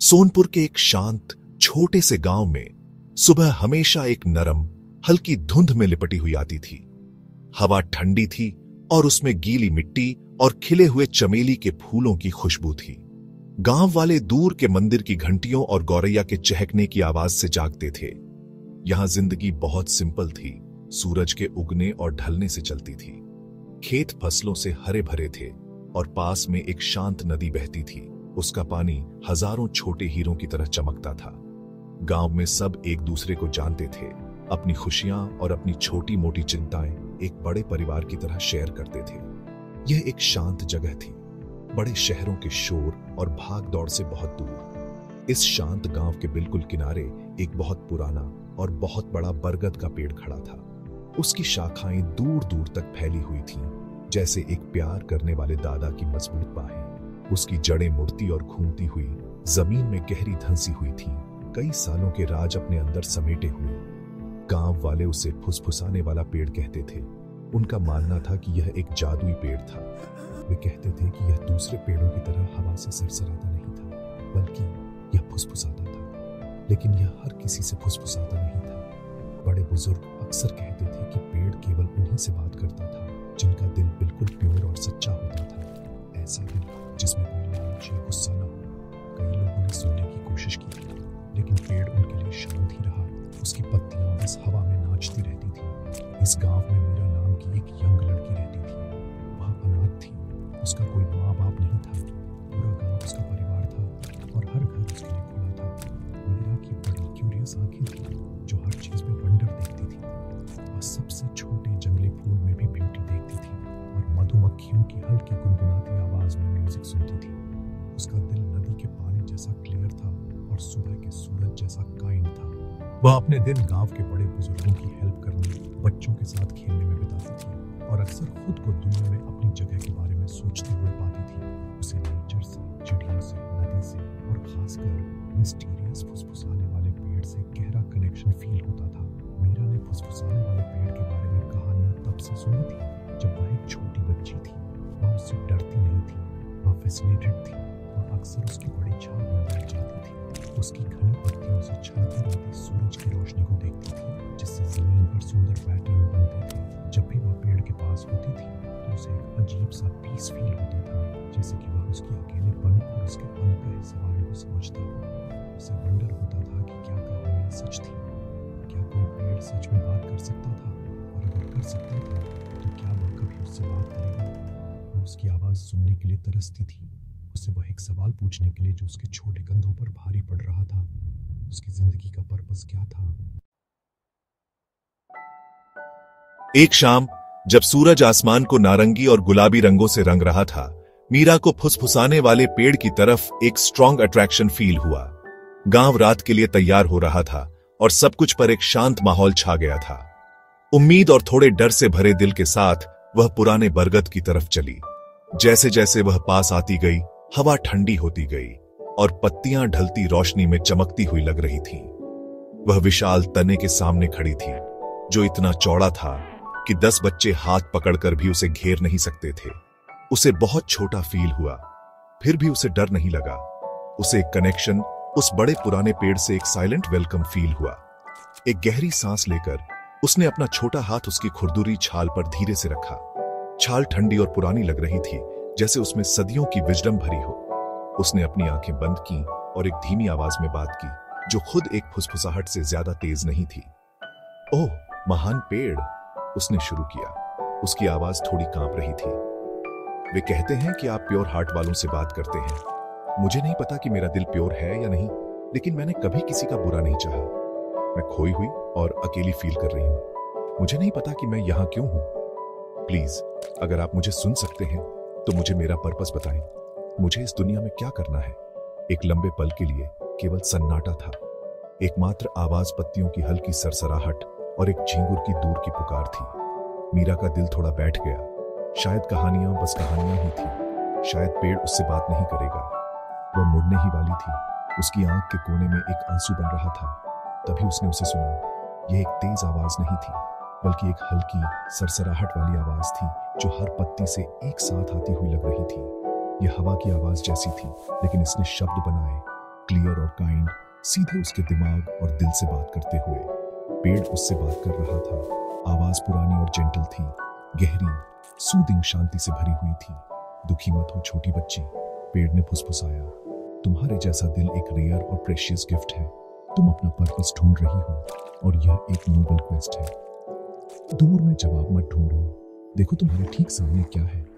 सोनपुर के एक शांत छोटे से गांव में सुबह हमेशा एक नरम हल्की धुंध में लिपटी हुई आती थी। हवा ठंडी थी और उसमें गीली मिट्टी और खिले हुए चमेली के फूलों की खुशबू थी। गांव वाले दूर के मंदिर की घंटियों और गौरैया के चहकने की आवाज से जागते थे। यहां जिंदगी बहुत सिंपल थी, सूरज के उगने और ढलने से चलती थी। खेत फसलों से हरे भरे थे और पास में एक शांत नदी बहती थी। उसका पानी हजारों छोटे हीरों की तरह चमकता था। गांव में सब एक दूसरे को जानते थे, अपनी खुशियां और अपनी छोटी मोटी चिंताएं एक बड़े परिवार की तरह शेयर करते थे। यह एक शांत जगह थी, बड़े शहरों के शोर और भाग दौड़ से बहुत दूर। इस शांत गांव के बिल्कुल किनारे एक बहुत पुराना और बहुत बड़ा बरगद का पेड़ खड़ा था। उसकी शाखाएं दूर दूर तक फैली हुई थीं, जैसे एक प्यार करने वाले दादा की मजबूत बाहें। उसकी जड़ें मुड़ती और घूमती हुई जमीन में गहरी धंसी हुई थीं, कई सालों के राज अपने अंदर समेटे हुए। गांव वाले उसे फुसफुसाने वाला पेड़ कहते थे। उनका मानना था कि यह एक जादुई पेड़ था। वे कहते थे कि यह दूसरे पेड़ों की तरह हवा से सरसराता नहीं था, बल्कि यह फुसफुसाता था। लेकिन यह हर किसी से फुसफुसाता नहीं था। बड़े बुजुर्ग अक्सर कहते थे कि पेड़ केवल उन्हीं से बात करता था जिनका दिल बिल्कुल प्योर और सच्चा होता था। ऐसा दिल जिसमें कोई लालच या गुस्सा न हो। कई लोगों ने सुनने की कोशिश की, लेकिन पेड़ उनके लिए शांत ही रहा। उसकी पत्तियां बस हवा में नाचती रहती थी। इस गांव में मीरा नाम की एक यंग लड़की रहती थी। वह अनाथ थी, उसका कोई माँ बाप नहीं था। पूरा गांव उसका परिवार था और हर घर उसके लिए खुला था। मीरा की बड़ी क्यूरियस आंखें थी जो हर चीज में वंडर देखती थी। वह सबसे छोटे जंगली फूल में भी ब्यूटी देखती थी और मधुमक्खियों की हल्की गुनगुनाती आवाज में म्यूजिक सुनती थी। उसका दिल नदी के पानी जैसा क्लियर था और सुबह के सूरज जैसा काइंड था। वह अपने दिन गांव के बड़े बुजुर्गों की हेल्प करने, बच्चों के साथ खेलने में बिताती थी और अक्सर खुद को दुनिया में अपनी जगह के बारे में सोचते हुए पाती थी। उसे नेचर से, चिड़ियों से, नदी से और खासकर मिस्टीरियस फुसफुसाने वाले पेड़ से गहरा कनेक्शन फील होता था। मीरा ने फुसफुसाने वाले पेड़ के बारे में कहानियां तब से सुनी थी जब वह एक छोटी बच्ची थी। वह उससे डरती नहीं थी, वह फैसिनेटेड थी। वह अक्सर उसकी बड़ी छाव में बैठ जाती थी। उसकी घनी पत्तियों से छलकती रहती सूरज की रोशनी को देखती थी, जिससे जमीन पर सुंदर पैटर्न बनते थे। जब भी वह पेड़ के पास होती थी तो उसे एक अजीब सा पीस फील होता था, जैसे कि वह उसके अकेलेपन और उसके अनकहे सवालों को समझता हो। उसे वंडर होता था कि क्या कहानियां सच थी, क्या कोई पेड़ सच में बात कर सकता था, और अगर कर सकता था तो क्या वह कभी उससे बात करेगा। वह उसकी आवाज सुनने के लिए तरसती थी। उसे वह एक सवाल पूछने के लिए जो उसके छोटे कंधों पर भारी पड़ रहा था। उसकी जिंदगी का पर्पस क्या था। एक शाम जब सूरज आसमान को नारंगी और गुलाबी रंगों से रंग रहा था, मीरा को फुसफुसाने वाले पेड़ की तरफ एक स्ट्रॉन्ग अट्रैक्शन फील हुआ। गांव रात के लिए तैयार हो रहा था और सब कुछ पर एक शांत माहौल छा गया था। उम्मीद और थोड़े डर से भरे दिल के साथ वह पुराने बरगद की तरफ चली। जैसे जैसे वह पास आती गई, हवा ठंडी होती गई और पत्तियां ढलती रोशनी में चमकती हुई लग रही थीं। वह विशाल तने के सामने खड़ी थी, जो इतना चौड़ा था कि 10 बच्चे हाथ पकड़कर भी उसे घेर नहीं सकते थे। उसे बहुत छोटा फील हुआ, फिर भी उसे डर नहीं लगा। उसे एक कनेक्शन उस बड़े पुराने पेड़ से एक साइलेंट वेलकम फील हुआ। एक गहरी सांस लेकर उसने अपना छोटा हाथ उसकी खुरदुरी छाल पर धीरे से रखा। छाल ठंडी और पुरानी लग रही थी, जैसे उसमें सदियों की विजडम भरी हो। उसने अपनी आंखें बंद की और एक धीमी आवाज में बात की, जो खुद एक फुसफुसाहट से ज्यादा तेज नहीं थी। ओह महान पेड़, उसने शुरू किया। उसकी आवाज थोड़ी कांप रही थी। वे कहते हैं कि आप प्योर हार्ट वालों से बात करते हैं। मुझे नहीं पता कि मेरा दिल प्योर है या नहीं, लेकिन मैंने कभी किसी का बुरा नहीं चाहा। मैं खोई हुई और अकेली फील कर रही हूं। मुझे नहीं पता कि मैं यहां क्यों हूं। प्लीज, अगर आप मुझे सुन सकते हैं तो मुझे मेरा पर्पस बताएं। मुझे इस दुनिया में क्या करना है। एक लंबे पल के लिए केवल सन्नाटा था। एकमात्र आवाज पत्तियों की हल्की सरसराहट और एक झींगुर की दूर की पुकार थी। मीरा का दिल थोड़ा बैठ गया। शायद कहानियां बस कहानियां ही थी। शायद पेड़ उससे बात नहीं करेगा। वह मुड़ने ही वाली थी। उसकी आंख के कोने में एक आंसू बन रहा था। तभी उसने उसे सुना। यह एक तेज आवाज नहीं थी, बल्कि एक हल्की सरसराहट वाली आवाज थी, जो हर पत्ती से एक साथ आती हुई लग रही थी। यह हवा की आवाज जैसी थी, लेकिन इसने शब्द बनाए, क्लियर और काइंड, सीधे उसके दिमाग और दिल से बात करते हुए। पेड़ उससे बात कर रहा था। आवाज पुरानी और जेंटल थी, गहरी, सूदिंग शांति से भरी हुई थी। दुखी मत हो छोटी बच्ची, पेड़ ने फुसफुसाया। तुम्हारे जैसा दिल एक रेयर और प्रेशियस गिफ्ट है। तुम अपना पर्पस ढूंढ रही हो और यह एक नोबल क्वेस्ट है। दूर में जवाब मत ढूंढो, देखो तुम्हारे ठीक सामने क्या है।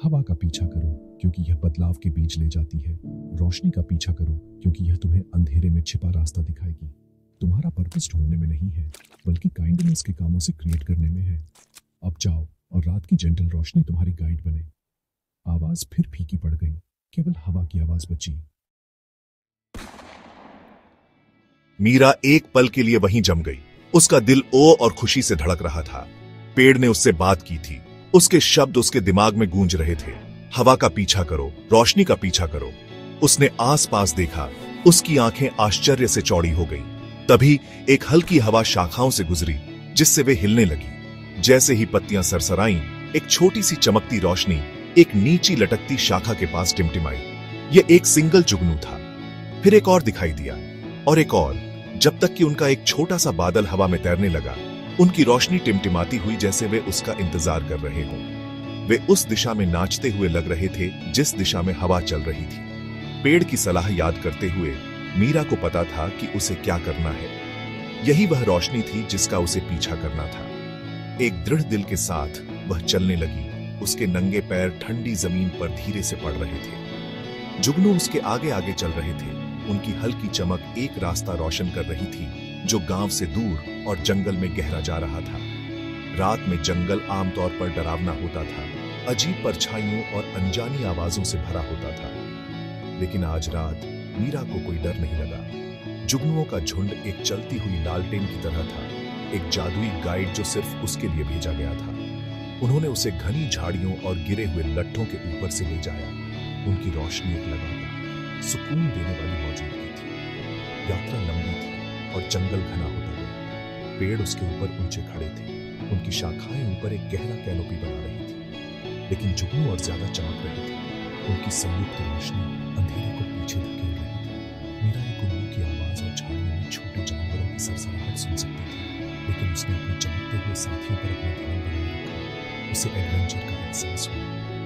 हवा का पीछा करो क्योंकि यह बदलाव के बीच ले जाती है। रोशनी का पीछा करो क्योंकि यह तुम्हें अंधेरे में छिपा रास्ता दिखाएगी। तुम्हारा पर्पस ढूंढने में नहीं है बल्कि काइंडनेस के कामों से क्रिएट करने में है। अब जाओ और रात की जेंटल रोशनी तुम्हारी गाइड बने। आवाज फिर फीकी पड़ गई, केवल हवा की आवाज बची। मीरा एक पल के लिए वहीं जम गई। उसका दिल ओ और खुशी से धड़क रहा था। पेड़ ने उससे बात की थी, उसके शब्द उसके दिमाग में गूंज रहे थे। हवा का पीछा करो, रोशनी का पीछा करो। उसने आसपास देखा, उसकी आंखें आश्चर्य से चौड़ी हो गईं। तभी एक हल्की हवा शाखाओं से गुजरी जिससे वे हिलने लगी। जैसे ही पत्तियां सरसराईं, एक छोटी सी चमकती रोशनी एक नीची लटकती शाखा के पास टिमटिमाई। यह एक सिंगल जुगनू था। फिर एक और दिखाई दिया और एक और, जब तक कि उनका एक छोटा सा बादल हवा में तैरने लगा। उनकी रोशनी टिमटिमाती हुई जैसे वे उसका इंतजार कर रहे हों। वे उस दिशा में नाचते हुए लग रहे थे जिस दिशा में हवा चल रही थी। पेड़ की सलाह याद करते हुए मीरा को पता था कि उसे क्या करना है। यही वह रोशनी थी जिसका उसे पीछा करना था। एक दृढ़ दिल के साथ वह चलने लगी। उसके नंगे पैर ठंडी जमीन पर धीरे से पड़ रहे थे। जुगनू उसके आगे आगे चल रहे थे। उनकी हल्की चमक एक रास्ता रोशन कर रही थी जो गांव से दूर और जंगल में गहरा जा रहा था। रात में जंगल आमतौर पर डरावना होता था, अजीब परछाइयों और अनजानी आवाजों से भरा होता था। लेकिन आज रात मीरा को कोई डर नहीं लगा। जुगनुओं का झुंड एक चलती हुई लालटेन की तरह था, एक जादुई गाइड जो सिर्फ उसके लिए भेजा गया था। उन्होंने उसे घनी झाड़ियों और गिरे हुए लट्ठों के ऊपर से ले जाया। उनकी रोशनी एक लगातार सुकून देने वाली मौजूदगी थी। यात्रा लंबी थी और जंगल घना होता गया। पेड़ उसके ऊपर ऊंचे खड़े थे, उनकी शाखाएं ऊपर एक गहरा कैनोपी बना रही थी। लेकिन जुगनू और ज्यादा चमक रहे थे। उनकी संयुक्त रोशनी अंधेरे को पीछे धकेल रही थी। मीरा एक उल्लू की आवाज और झाड़ियों में छोटे जानवरों की सरसराहट सुन सकती थी, लेकिन उसने अपने चमकते हुए साथियों पर अपना ध्यान बनाए रखा। उसे एडवेंचर का एहसास हुआ,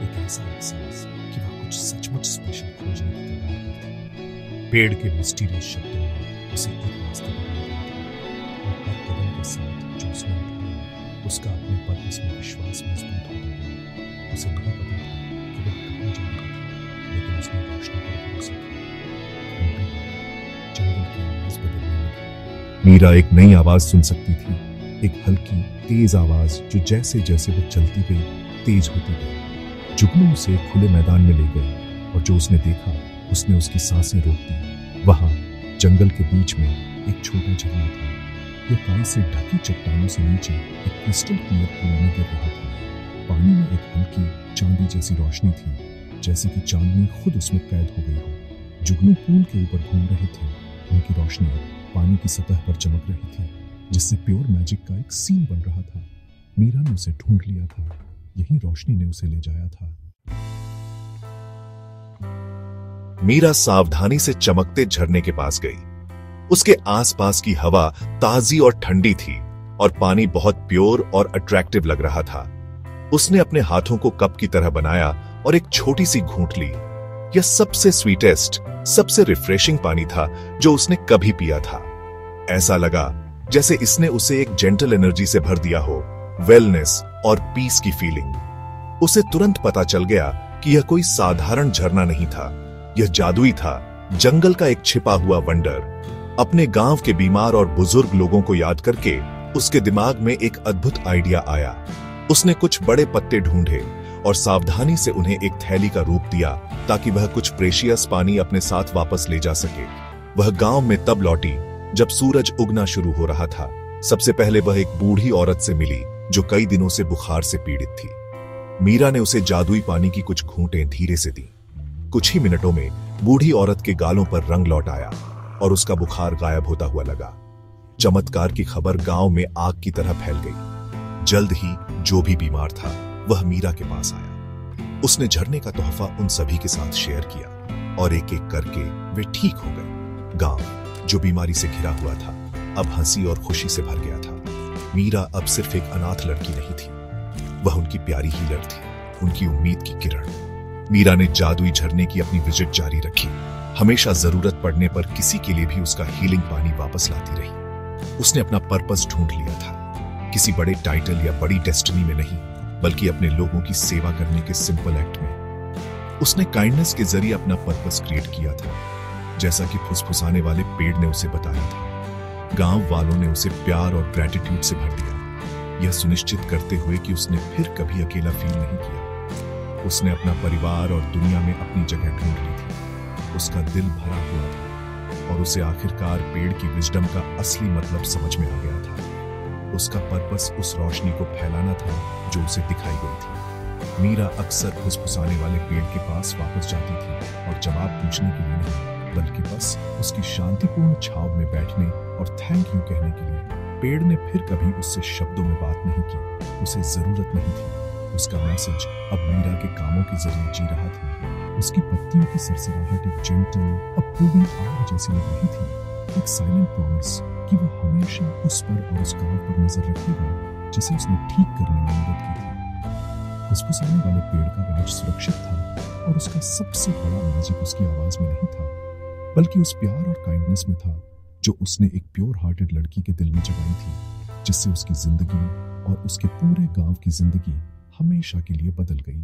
एक ऐसा एहसास कि वह कुछ सचमुच स्पेशल खोजने की कगार पर थी। पेड़ के मिस्टीरियस शब्दों में उसे एक रास्ते पर ले गया था और हर कदम के साथ जो उसने उठाया, उसका अपने पर्पस में विश्वास मजबूत होता गया। उसे नहीं पता था कि वह कहाँ जा रही थी, लेकिन उसने रोशनी पर भरोसा किया। जंगल की आवाज बदलने लगी। मीरा एक नई आवाज सुन सकती थी, एक हल्की तेज आवाज जो जैसे जैसे वो चलती गई तेज होती गई। जुगनू उसे खुले मैदान में ले गए और जो उसने देखा उसने उसकी सांसें रोक दी। वहां जंगल के बीच में एक छोटा झरना था। यह काई से ढकी चट्टानों से नीचे एक क्रिस्टल क्लियर पूल में गिर रहा था। पानी में एक हल्की चांदी जैसी रोशनी थी, जैसे कि चांदनी खुद उसमें कैद हो गई हो। जुगनू पूल के ऊपर घूम रहे थे। उनकी रोशनी पानी की सतह पर चमक रही थी, जिससे प्योर मैजिक का एक सीन बन रहा था। मीरा ने उसे ढूंढ लिया था। यही रोशनी ने उसे ले जाया था। मीरा सावधानी से चमकते झरने के पास गई। उसके आसपास की हवा ताजी और ठंडी थी और पानी बहुत प्योर और अट्रैक्टिव लग रहा था। उसने अपने हाथों को कप की तरह बनाया और एक छोटी सी घूंट ली। यह सबसे स्वीटेस्ट, सबसे रिफ्रेशिंग पानी था जो उसने कभी पिया था। ऐसा लगा जैसे इसने उसे एक जेंटल एनर्जी से भर दिया हो, वेलनेस और पीस की फीलिंग। उसे तुरंत पता चल गया कि यह कोई साधारण झरना नहीं था, यह जादुई था, जंगल का एक छिपा हुआ वंडर। अपने गांव के बीमार और बुजुर्ग लोगों को याद करके उसके दिमाग में एक अद्भुत आइडिया आया। उसने कुछ बड़े पत्ते ढूंढे और सावधानी से उन्हें एक थैली का रूप दिया ताकि वह कुछ प्रेशियस पानी अपने साथ वापस ले जा सके। वह गांव में तब लौटी जब सूरज उगना शुरू हो रहा था। सबसे पहले वह एक बूढ़ी औरत से मिली जो कई दिनों से बुखार से पीड़ित थी। मीरा ने उसे जादुई पानी की कुछ घूंटें धीरे से दी। कुछ ही मिनटों में बूढ़ी औरत के गालों पर रंग लौट आया और उसका बुखार गायब होता हुआ लगा। चमत्कार की खबर गांव में आग की तरह फैल गई। जल्द ही जो भी बीमार था वह मीरा के पास आया। उसने झरने का तोहफा उन सभी के साथ शेयर किया और एक एक करके वे ठीक हो गए। गांव जो बीमारी से घिरा हुआ था अब हंसी और खुशी से भर गया था। मीरा अब सिर्फ एक अनाथ लड़की नहीं थी, वह उनकी प्यारी हीलर थी, उनकी उम्मीद की किरण। मीरा ने जादुई झरने की अपनी विजिट जारी रखी, हमेशा जरूरत पड़ने पर किसी के लिए भी उसका हीलिंग पानी वापस लाती रही। उसने अपना पर्पस ढूंढ लिया था, किसी बड़े टाइटल या बड़ी डेस्टिनी में नहीं, बल्कि अपने लोगों की सेवा करने के सिंपल एक्ट में। उसने काइंडनेस के जरिए अपना पर्पस क्रिएट किया था, जैसा कि फुसफुसाने वाले पेड़ ने उसे बताया था। गांव वालों ने उसे प्यार और ग्रेटिट्यूड से भर दिया, यह सुनिश्चित करते हुए कि उसने फिर कभी अकेला फील नहीं किया। उसने अपना परिवार और दुनिया में अपनी जगह ढूंढ ली थी। उसका दिल भरा हुआ था और उसे आखिरकार पेड़ की विजडम का असली मतलब समझ में आ गया था। उसका पर्पस उस रोशनी को फैलाना था जो उसे दिखाई गई थी। मीरा अक्सर फुसफुसाने वाले पेड़ के पास वापस जाती थी और जवाब पूछने के लिए नहीं, बल्कि बस उसकी शांतिपूर्ण छांव में बैठने और थैंक यू कहने के लिए। पेड़ ने फिर कभी उससे शब्दों में बात नहीं की, उसे जरूरत नहीं थी। उसका मैसेज अब मीरा के कामों के जरिए जी रहा था। उसकी पत्तियों की सरसराहट एक जेंटल अप्रूविंग आग जैसी लग रही थी, एक साइलेंट प्रॉमिस कि वह हमेशा उस पर और उस गांव पर नजर रखेगा जिसे उसने ठीक करने में मदद की थी। फुसफुसाने वाले पेड़ का राज सुरक्षित था और उसका सबसे बड़ा मैजिक उसकी आवाज में नहीं था, बल्कि उस प्यार और काइंडनेस में था जो उसने एक प्योर हार्टेड लड़की के दिल में जगाई थी, जिससे उसकी जिंदगी और उसके पूरे गांव की जिंदगी हमेशा के लिए बदल गई।